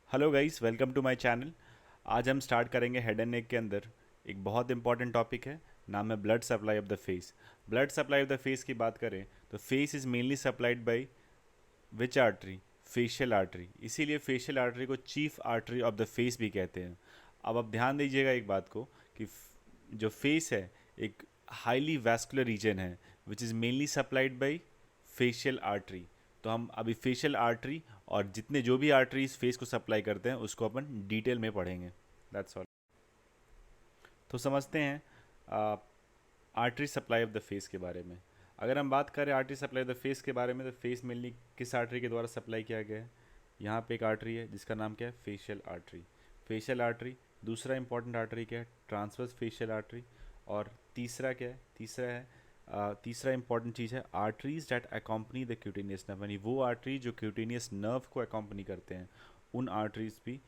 Hello guys, welcome to my channel. आज हम start करेंगे हेड एंड नेक के अंदर एक बहुत इंपॉर्टेंट टॉपिक है। नाम है blood supply of the face. Blood supply of the face की बात करें तो face is mainly supplied by which artery? Facial artery. इसीलिए फेशियल आर्टरी को chief artery of the face भी कहते हैं। अब आप ध्यान दीजिएगा एक बात को कि जो फेस है एक हाईली वैस्कुलर रीजन है which is mainly supplied by facial artery. तो हम अभी फेशियल आर्टरी और जितने जो भी आर्टरीज फेस को सप्लाई करते हैं उसको अपन डिटेल में पढ़ेंगे। That's all. तो समझते हैं artery supply of the face के बारे में। अगर हम बात करें artery supply of the face के बारे में तो फेस मेनली किस आर्टरी के द्वारा सप्लाई किया गया है? यहाँ पे एक आर्टरी है जिसका नाम क्या है? Facial artery. Facial artery. दूसरा इंपॉर्टेंट आर्टरी क्या है? Transverse facial artery. और तीसरा क्या है? तीसरा इंपॉर्टेंट चीज़ है arteries that accompany the cutaneous nerve, यानी वो आर्टरी जो क्यूटेनियस नर्व को अकम्पनी करते हैं। उन आर्टरीज भी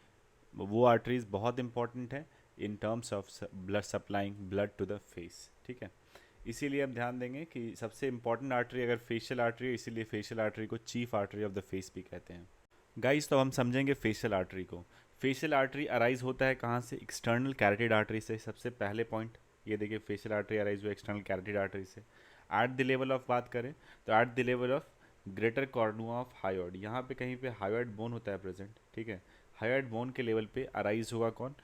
वो आर्टरीज बहुत इंपॉर्टेंट है in terms of blood supplying blood to the face. ठीक है, इसीलिए हम ध्यान देंगे कि सबसे इंपॉर्टेंट आर्टरी अगर फेशियल आर्टरी है, इसीलिए फेशियल आर्टरी को chief artery of the face भी कहते हैं। गाइस, तो हम समझेंगे फेशियल आर्टरी को। फेशियल आर्टरी अराइज होता है कहाँ से? एक्सटर्नल कैरोटिड आर्टरी से। सबसे पहले पॉइंट ये देखिए, फेशियल आर्टरी अराइज हुआ एक्सटर्नल कैरोटिड आर्टरी से। एट द लेवल ऑफ बात करें तो at the level of greater कॉर्नुआ of hyoid, यहाँ पे कहीं पे हायोइड बोन होता है प्रेजेंट। ठीक है, हायोइड बोन के लेवल पे अराइज हुआ कौन?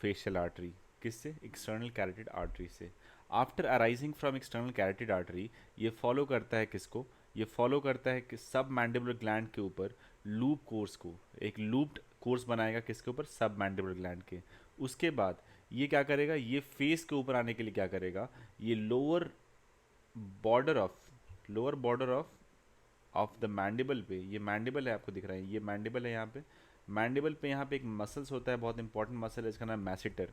Facial artery. किससे? एक्सटर्नल कैरोटिड आर्टरी से। After arising from external carotid artery ये फॉलो करता है किसको? ये फॉलो करता है कि सब मैंडिबुलर ग्लैंड के ऊपर लूप कोर्स को, एक लूप्ड कोर्स बनाएगा किसके ऊपर? सब मैंडिबुलर ग्लैंड के। उसके बाद ये क्या करेगा? ये फेस के ऊपर आने के लिए क्या करेगा? ये lower border of the mandible पे, ये मैंडिबल है आपको दिख रहा है, ये मैंडिबल है यहाँ पे। मैंडिबल पे यहाँ पे एक मसल्स होता है, बहुत इंपॉर्टेंट मसल है, इसका नाम मैसेटर।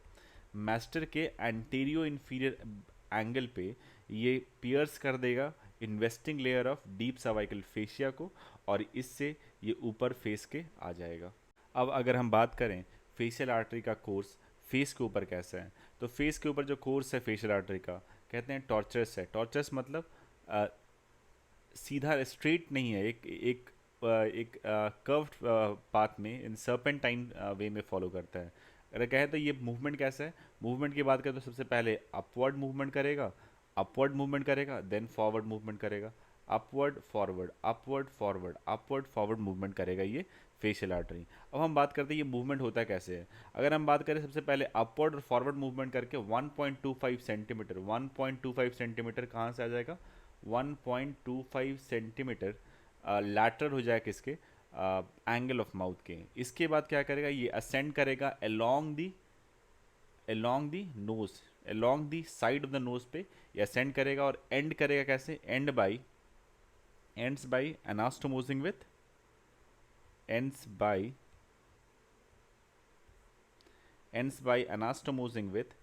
मैस्टर के एंटीरियो इन्फीरियर एंगल पे ये पियर्स कर देगा investing layer of deep cervical fascia को, और इससे ये ऊपर फेस के आ जाएगा। अब अगर हम बात करें फेशियल आर्टरी का कोर्स फेस के ऊपर कैसा है, तो फेस के ऊपर जो कोर्स है फेशियल आर्टरी का कहते हैं टॉर्चरस है। टॉर्चरस मतलब सीधा स्ट्रेट नहीं है, एक कर्व्ड पाथ में इन सर्पेंटाइन वे में फॉलो करता है। अगर कहें तो ये मूवमेंट कैसा है? मूवमेंट की बात करें तो सबसे पहले अपवर्ड मूवमेंट करेगा, देन फॉरवर्ड मूवमेंट करेगा, upward forward upward forward upward forward movement करेगा ये फेशियल आर्टरी। अब हम बात करते हैं ये मूवमेंट होता कैसे है। अगर हम बात करें सबसे पहले अपवर्ड और फॉरवर्ड मूवमेंट करके 1.25 सेंटीमीटर, 1.25 सेंटीमीटर कहाँ से आ जाएगा? 1.25 सेंटीमीटर लैटरल हो जाए किसके? एंगल ऑफ माउथ के। इसके बाद क्या करेगा? ये असेंड करेगा along the side of the nose पे ये असेंड करेगा, और एंड करेगा कैसे? Ends by anastomosing with ends by anastomosing with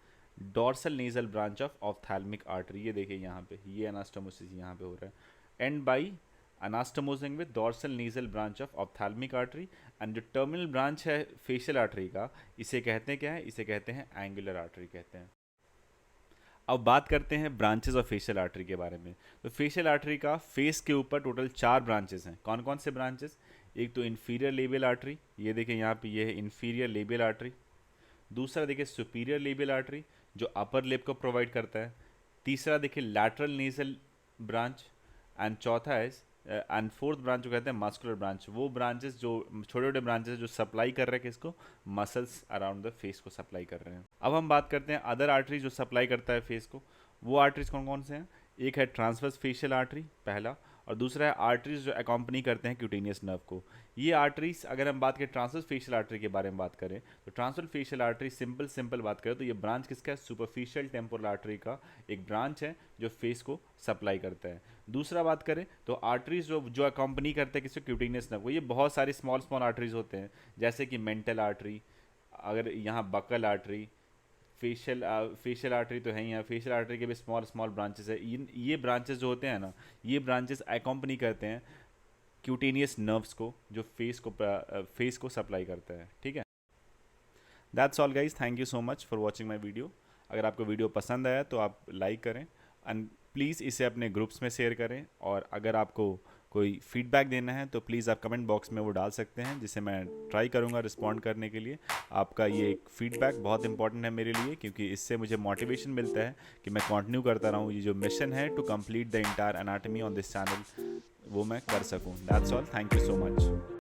dorsal nasal branch of ophthalmic artery। ये देखिए यहाँ पे ये एनास्टोमोसिस यहाँ पे हो रहा है। And by anastomosing with dorsal nasal branch of ophthalmic artery। And जो टर्मिनल ब्रांच है फेशियल आर्टरी का, इसे कहते हैं क्या है? इसे कहते हैं एंगुलर आर्टरी कहते हैं। अब बात करते हैं ब्रांचेस ऑफ फेशियल आर्टरी के बारे में। तो फेशियल आर्टरी का फेस के ऊपर टोटल 4 ब्रांचेस हैं। कौन कौन से ब्रांचेस? एक तो इंफीरियर लेबियल आर्टरी, ये देखिए यहाँ पे ये है इंफीरियर लेबियल आर्टरी। दूसरा देखिए सुपीरियर लेबियल आर्टरी जो अपर लिप को प्रोवाइड करता है। तीसरा देखिए लैटरल नेजल ब्रांच। एंड चौथा है एंड फोर्थ ब्रांच जो कहते हैं मस्कुलर ब्रांच, वो ब्रांचेस जो छोटे छोटे ब्रांचेस जो सप्लाई कर रहे हैं किसको? मसल्स अराउंड द फेस को सप्लाई कर रहे हैं। अब हम बात करते हैं अदर आर्टरी जो सप्लाई करता है फेस को। वो आर्टरीज कौन कौन से हैं? एक है ट्रांसवर्स फेशियल आर्टरी पहला, और दूसरा है आर्टरीज जो अकम्पनी करते हैं क्यूटेनियस नर्व को। ये आर्टरीज अगर हम बात करें ट्रांसवर्स फेशियल आर्टरी के बारे में बात करें तो ट्रांसवर्स फेशियल आर्टरी सिंपल बात करें तो ये ब्रांच किसका है? सुपरफिशियल टेम्पोरल आर्टरी का एक ब्रांच है जो फेस को सप्लाई करता है। दूसरा बात करें तो आर्टरीज जो जो अकम्पनी करते हैं किसी क्यूटेनियस नर्व को, ये बहुत सारे स्मॉल स्मॉल आर्टरीज होते हैं, जैसे कि मेंटल आर्टरी, अगर यहाँ बकल आर्टरी, फेशियल आर्टरी तो है ही है, फेशियल आर्टरी के भी स्मॉल स्मॉल ब्रांचेस है। ये ब्रांचेस जो होते हैं ना, ये ब्रांचेस अकम्पनी करते हैं क्यूटेनियस नर्व्स को जो फेस को सप्लाई करता है। ठीक है, that's all guys, thank you so much for watching my video. अगर आपको वीडियो पसंद आया तो आप लाइक करें एंड प्लीज़ इसे अपने ग्रुप्स में शेयर करें। और अगर आपको कोई फीडबैक देना है तो प्लीज़ आप कमेंट बॉक्स में वो डाल सकते हैं, जिसे मैं ट्राई करूँगा रिस्पॉन्ड करने के लिए। आपका ये एक फीडबैक बहुत इंपॉर्टेंट है मेरे लिए, क्योंकि इससे मुझे मोटिवेशन मिलता है कि मैं कंटिन्यू करता रहूँ। ये जो मिशन है to complete the entire anatomy on this channel, वो मैं कर सकूँ। That's all, thank you so much.